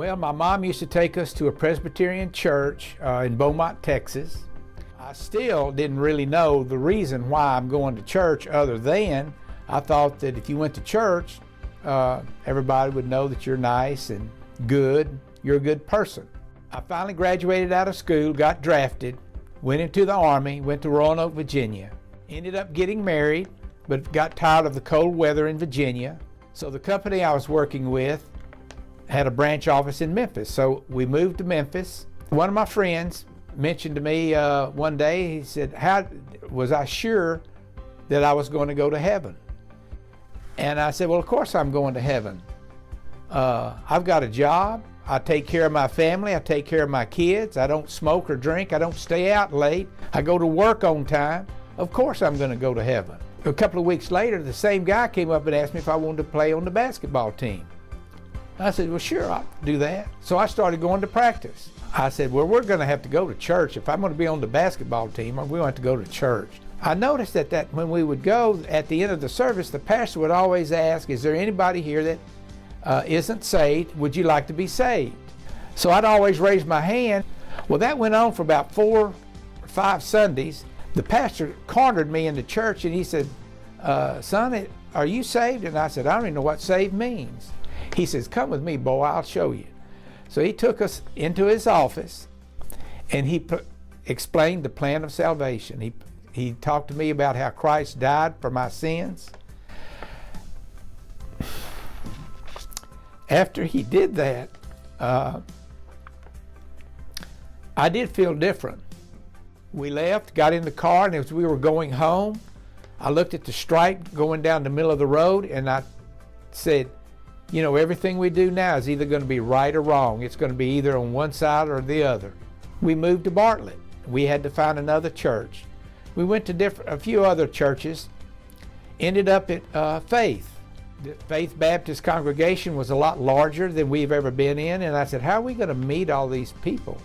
Well, my mom used to take us to a Presbyterian church in Beaumont, Texas. I still didn't really know the reason why I'm going to church, other than I thought that if you went to church, everybody would know that you're nice and good, you're a good person. I finally graduated out of school, got drafted, went into the Army, went to Roanoke, Virginia. Ended up getting married, but got tired of the cold weather in Virginia. So the company I was working with had a branch office in Memphis. So we moved to Memphis. One of my friends mentioned to me one day, he said, how was I sure that I was going to go to heaven? And I said, well, of course I'm going to heaven. I've got a job. I take care of my family. I take care of my kids. I don't smoke or drink. I don't stay out late. I go to work on time. Of course I'm going to go to heaven. A couple of weeks later, the same guy came up and asked me if I wanted to play on the basketball team. I said, well, sure, I'll do that. So I started going to practice. I said, well, we're going to have to go to church. If I'm going to be on the basketball team, we're going to have to go to church. I noticed that when we would go at the end of the service, the pastor would always ask, is there anybody here that isn't saved? Would you like to be saved? So I'd always raise my hand. Well, that went on for about 4 or 5 Sundays. The pastor cornered me in the church and he said, son, are you saved? And I said, I don't even know what saved means. He says, come with me, boy, I'll show you. So he took us into his office and he explained the plan of salvation. He talked to me about how Christ died for my sins. After he did that, I did feel different. We left, got in the car, and as we were going home, I looked at the stripe going down the middle of the road, and I said, you know, everything we do now is either going to be right or wrong. It's going to be either on one side or the other. We moved to Bartlett. We had to find another church. We went to a few other churches, ended up at Faith. The Faith Baptist congregation was a lot larger than we've ever been in, and I said, how are we going to meet all these people?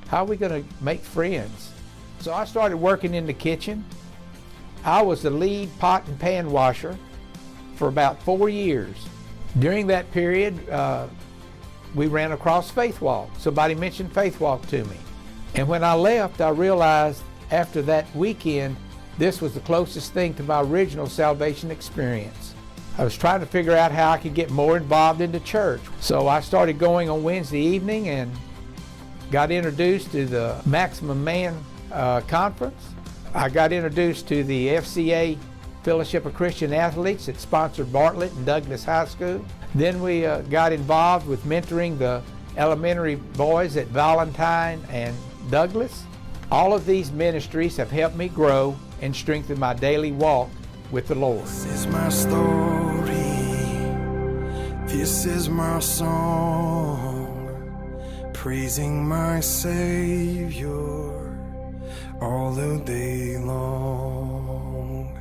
How are we going to make friends? So I started working in the kitchen. I was the lead pot and pan washer for about 4 years. During that period, we ran across Faith Walk. Somebody mentioned Faith Walk to me. And when I left, I realized after that weekend, this was the closest thing to my original salvation experience. I was trying to figure out how I could get more involved in the church. So I started going on Wednesday evening and got introduced to the Maximum Man conference. I got introduced to the FCA Fellowship of Christian Athletes that sponsored Bartlett and Douglas High School. Then we got involved with mentoring the elementary boys at Valentine and Douglas. All of these ministries have helped me grow and strengthen my daily walk with the Lord. This is my story. This is my song, praising my Savior all the day long.